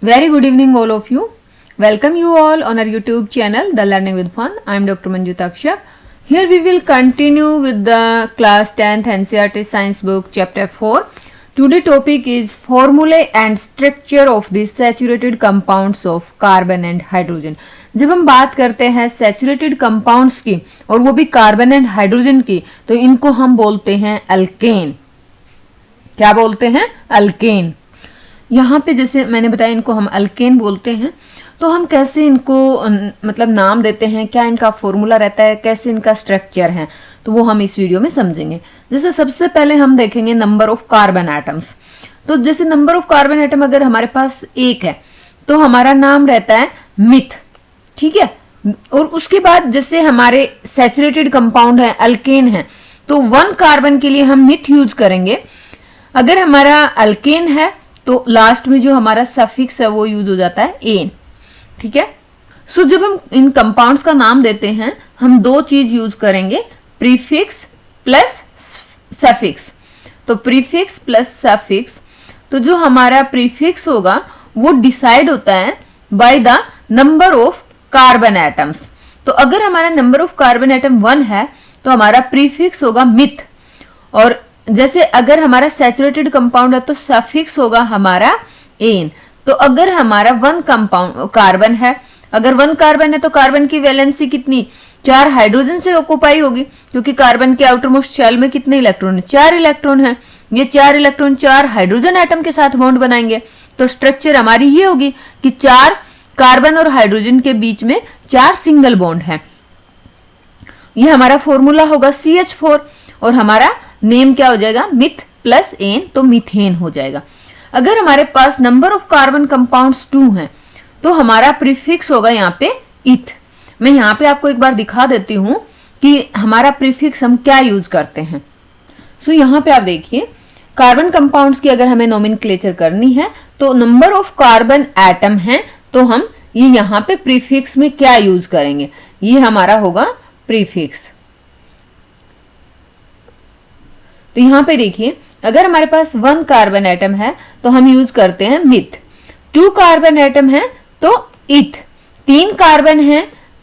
Very good evening, all of you. Welcome you all on our YouTube channel, The Learning with Fun. I am Dr. Manjuta Akshay. Here we will continue with the class 10th NCERT Science book, chapter 4. Today topic is formulae and structure of the saturated compounds of carbon and hydrogen. जब हम बात करते हैं saturated compounds की और वो भी carbon and hydrogen की, तो इनको हम बोलते हैं अल्केन. क्या बोलते हैं? अल्केन. यहाँ पे जैसे मैंने बताया इनको हम अल्केन बोलते हैं. तो हम कैसे इनको मतलब नाम देते हैं, क्या इनका फॉर्मूला रहता है, कैसे इनका स्ट्रक्चर है, तो वो हम इस वीडियो में समझेंगे. जैसे सबसे पहले हम देखेंगे नंबर ऑफ कार्बन एटम्स. तो जैसे नंबर ऑफ कार्बन एटम अगर हमारे पास एक है तो हमारा नाम रहता है मिथ. ठीक है. और उसके बाद जैसे हमारे सैचुरेटेड कंपाउंड है, अल्केन है, तो 1 कार्बन के लिए हम मिथ यूज करेंगे. अगर हमारा अल्केन है तो लास्ट में जो हमारा सफिक्स है वो यूज हो जाता है एन. ठीक है. सो जब हम इन कंपाउंड्स का नाम देते हैं हम 2 चीज यूज करेंगे, प्रीफिक्स प्लस सफिक्स. तो प्रीफिक्स प्लस सफिक्स, तो जो हमारा प्रीफिक्स होगा वो डिसाइड होता है by the number of carbon atoms. तो अगर हमारा नंबर ऑफ कार्बन एटम 1 है तो हमारा प्रीफिक्स होगा मिथ. और जैसे अगर हमारा सैचुरेटेड कंपाउंड है तो सफिक्स होगा हमारा एन. तो अगर हमारा 1 कंपाउंड कार्बन है, अगर 1 कार्बन है तो कार्बन की वैलेंसी कितनी? 4 हाइड्रोजन से ऑक्युपाई होगी, क्योंकि कार्बन के आउटर मोस्ट शेल में कितने इलेक्ट्रॉन है? 4 इलेक्ट्रॉन है. ये 4 इलेक्ट्रॉन 4 हाइड्रोजन एटम के साथ बॉन्ड बनाएंगे. तो स्ट्रक्चर हमारी ये होगी कि 4 कार्बन और हाइड्रोजन के बीच में 4 सिंगल बॉन्ड है. ये हमारा फॉर्मूला होगा CH4 और हमारा नेम क्या हो जाएगा? मिथ प्लस एन, तो मीथेन हो जाएगा. अगर हमारे पास नंबर ऑफ कार्बन कंपाउंड्स 2 हैं तो हमारा प्रीफिक्स होगा यहाँ पे इथ. मैं यहाँ पे आपको एक बार दिखा देती हूँ कि हमारा प्रीफिक्स हम क्या यूज करते हैं. सो यहाँ पे आप देखिए कार्बन कंपाउंड्स की अगर हमें नोमेनक्लेचर करनी है तो नंबर ऑफ कार्बन एटम है तो हम ये यहाँ पे प्रीफिक्स में क्या यूज करेंगे? ये हमारा होगा प्रीफिक्स. तो यहाँ पे देखिए अगर हमारे पास 1 कार्बन एटम है तो हम यूज करते हैं मिथ. 2 कार्बन एटम है तो इथ. 3 कार्बन है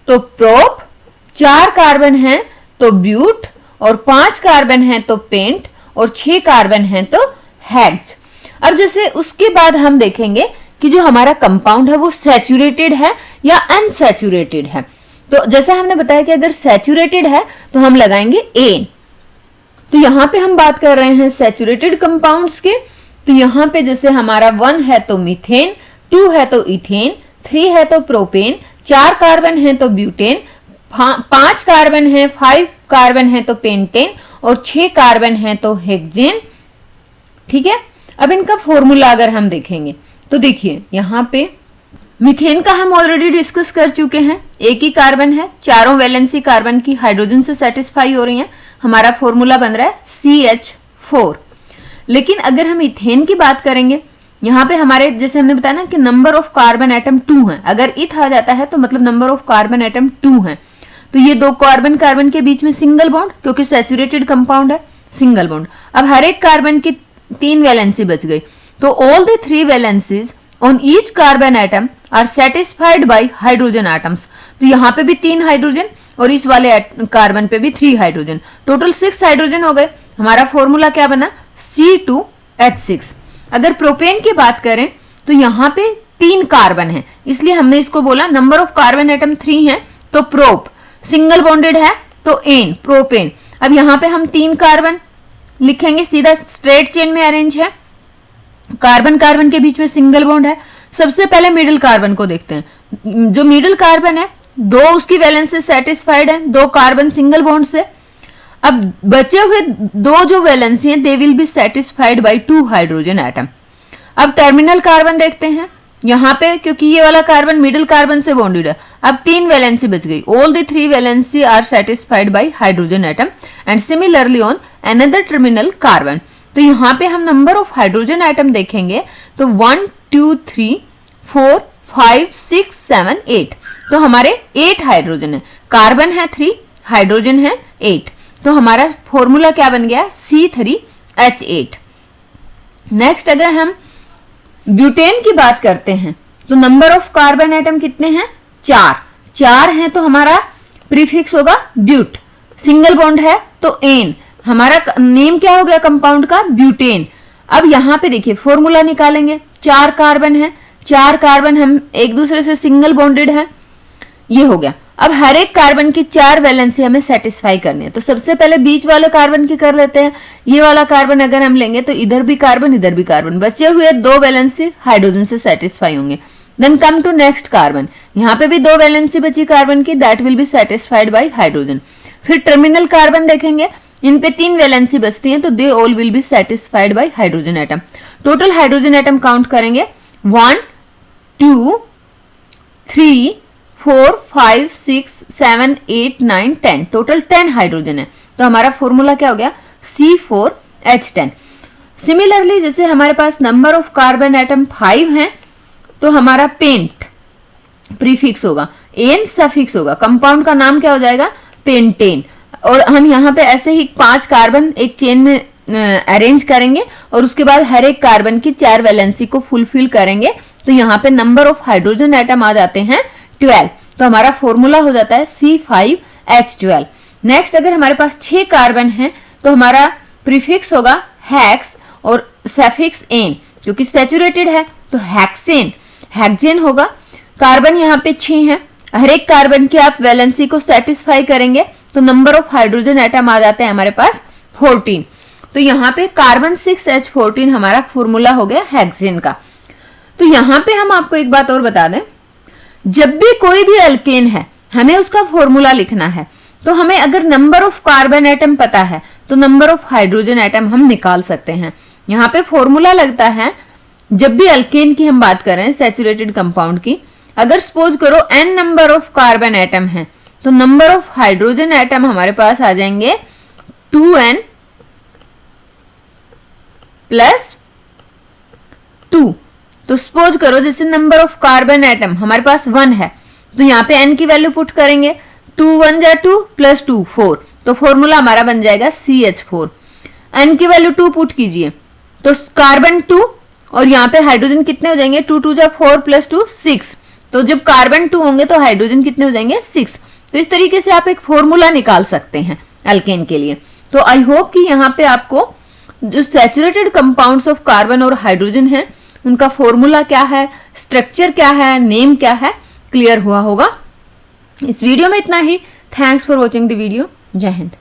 तो प्रोप. 4 कार्बन है तो ब्यूट. और 5 कार्बन है तो पेंट. और 6 कार्बन है तो हेक्स. अब जैसे उसके बाद हम देखेंगे कि जो हमारा कंपाउंड है वो सैचुरेटेड है या अनसैचुरेटेड है. तो जैसा हमने बताया कि अगर सैचुरेटेड है तो हम लगाएंगे एन. तो यहाँ पे हम बात कर रहे हैं सैचुरेटेड कंपाउंड्स के. तो यहाँ पे जैसे हमारा 1 है तो मीथेन, 2 है तो इथेन, 3 है तो प्रोपेन, 4 कार्बन है तो ब्यूटेन, 5 कार्बन है, 5 कार्बन है तो पेंटेन और 6 कार्बन है तो हेक्सेन. ठीक है. अब इनका फॉर्मूला अगर हम देखेंगे तो देखिए यहाँ पे मीथेन का हम ऑलरेडी डिस्कस कर चुके हैं. एक ही कार्बन है, चारों वैलेंसी कार्बन की हाइड्रोजन से सेटिस्फाई हो रही हैं. हमारा फॉर्मूला बन रहा है CH4. लेकिन अगर हम इथेन की बात करेंगे, यहाँ पे हमारे जैसे हमने बताया ना कि नंबर ऑफ कार्बन एटम 2 है. अगर इथ आ जाता है तो मतलब नंबर ऑफ कार्बन एटम 2 है. तो ये 2 कार्बन कार्बन के बीच में सिंगल बॉन्ड, क्योंकि सैचुरेटेड कंपाउंड है, सिंगल बॉन्ड. अब हर एक कार्बन की 3 वैलेंसी बच गई. तो all the 3 valencies on each carbon atom are satisfied by hydrogen atoms. तो यहाँ पे भी 3 हाइड्रोजन और इस वाले कार्बन पे भी 3 हाइड्रोजन, टोटल 6 हाइड्रोजन हो गए. हमारा फॉर्मूला क्या बना? C2H6. अगर प्रोपेन की बात करें तो यहाँ पे 3 कार्बन है, इसलिए हमने इसको बोला नंबर ऑफ कार्बन एटम 3 है तो प्रोप. सिंगल बॉन्डेड है तो एन, प्रोपेन. अब यहाँ पे हम 3 कार्बन लिखेंगे, सीधा स्ट्रेट चेन में अरेंज है. कार्बन कार्बन के बीच में सिंगल बॉन्ड है. सबसे पहले मिडिल कार्बन को देखते हैं. जो मिडिल कार्बन है 2 उसकी वैलेंस से सेटिस्फाइड है, 2 कार्बन सिंगल बॉन्ड से. अब बचे हुए 2 जो वैलेंसी हैं they will be satisfied by 2 hydrogen atom. अब टर्मिनल कार्बन देखते हैं यहाँ पे, क्योंकि ये वाला कार्बन मिडिल कार्बन से बॉन्डेड है. अब 3 वैलेंसी बच गई. All the 3 valency are satisfied by hydrogen atom and similarly on another terminal carbon. तो यहाँ पे हम नंबर ऑफ हाइड्रोजन एटम देखेंगे तो 1 2 3 4 5 6 7 8. तो हमारे 8 हाइड्रोजन है. कार्बन है 3, हाइड्रोजन है 8. तो हमारा फॉर्मूला क्या बन गया? C3H8. नेक्स्ट अगर हम ब्यूटेन की बात करते हैं तो नंबर ऑफ कार्बन एटम कितने हैं? 4 हैं, तो हमारा प्रीफिक्स होगा ब्यूट। सिंगल बॉन्ड है तो एन, हमारा नेम क्या हो गया कंपाउंड का? ब्यूटेन। अब यहाँ पे देखिए फॉर्मूला निकालेंगे, 4 कार्बन है, 4 कार्बन हम एक दूसरे से सिंगल बॉन्डेड है, ये हो गया। अब हर एक कार्बन की 4 वैलेंसी हमें सेटिस्फाई करनी है, तो सबसे पहले बीच वाले कार्बन की कर लेते हैं। ये वाला कार्बन अगर हम लेंगे तो इधर भी कार्बन इधर भी कार्बन, बचे हुए 2 वैलेंसी हाइड्रोजन से सेटिस्फाई होंगे। Then come to next carbon, यहाँ पे भी 2 वैलेंसी बची कार्बन की, that will be satisfied by hydrogen. फिर टर्मिनल कार्बन देखेंगे, इन पे 3 वैलेंसी बचती हैं, तो they all will be satisfied by hydrogen atom. Total hydrogen atom count करेंगे 1 2 3 4 5 6 7 8 9 10, टोटल 10 हाइड्रोजन है। तो हमारा फॉर्मूला क्या हो गया? C4H10। सिमिलरली जैसे हमारे पास नंबर ऑफ कार्बन एटम 5 हैं, तो हमारा पेंट प्रीफिक्स होगा, एन सफिक्स होगा, कंपाउंड का नाम क्या हो जाएगा? पेंटेन। और हम यहाँ पे ऐसे ही 5 कार्बन एक चेन में अरेंज करेंगे और उसके बाद हर एक कार्बन की 4 वैलेंसी को फुलफिल करेंगे, तो यहाँ पे नंबर ऑफ हाइड्रोजन एटम आ जाते हैं 12। तो हमारा फॉर्मूला हो जाता है C5H12। नेक्स्ट अगर हमारे पास 6 कार्बन है तो हमारा प्रीफिक्स होगा हेक्स और सफिक्स एन, क्योंकि सैचुरेटेड है तो हेक्सेन, हेक्सेन होगा। कार्बन यहाँ पे 6 हैं, हर एक कार्बन की आप वैलेंसी को सेटिस्फाई करेंगे तो नंबर ऑफ हाइड्रोजन एटम आ जाते हैं हमारे पास 14। तो यहाँ पे कार्बन 6H14 हमारा फॉर्मूला हो गया हेक्सेन का। तो यहाँ पे हम आपको एक बात और बता दें, जब भी कोई भी अल्केन है हमें उसका फॉर्मूला लिखना है, तो हमें अगर नंबर ऑफ कार्बन एटम पता है तो नंबर ऑफ हाइड्रोजन एटम हम निकाल सकते हैं। यहाँ पे फॉर्मूला लगता है जब भी अल्केन की हम बात करें सैचुरेटेड कंपाउंड की, अगर सपोज करो n number of carbon atom है तो नंबर ऑफ हाइड्रोजन एटम हमारे पास आ जाएंगे 2n प्लस 2। तो सपोज करो जैसे नंबर ऑफ कार्बन एटम हमारे पास 1 है, तो यहाँ पे n की वैल्यू पुट करेंगे, 2 1 जा 2 प्लस 2 4, तो फॉर्मूला हमारा बन जाएगा CH4। n की वैल्यू 2 पुट कीजिए तो कार्बन 2 और यहाँ पे हाइड्रोजन कितने हो जाएंगे? 2 2 जा 4 प्लस 2 6, तो जब कार्बन 2 होंगे तो हाइड्रोजन कितने हो जाएंगे? 6। तो इस तरीके से आप एक फॉर्मूला निकाल सकते हैं अल्केन के लिए। तो आई होप कि यहाँ पे आपको जो सैचुरेटेड कंपाउंड्स ऑफ कार्बन और हाइड्रोजन है उनका फॉर्मूला क्या है, स्ट्रक्चर क्या है, नेम क्या है, क्लियर हुआ होगा। इस वीडियो में इतना ही। Thanks for watching the video. जय हिंद।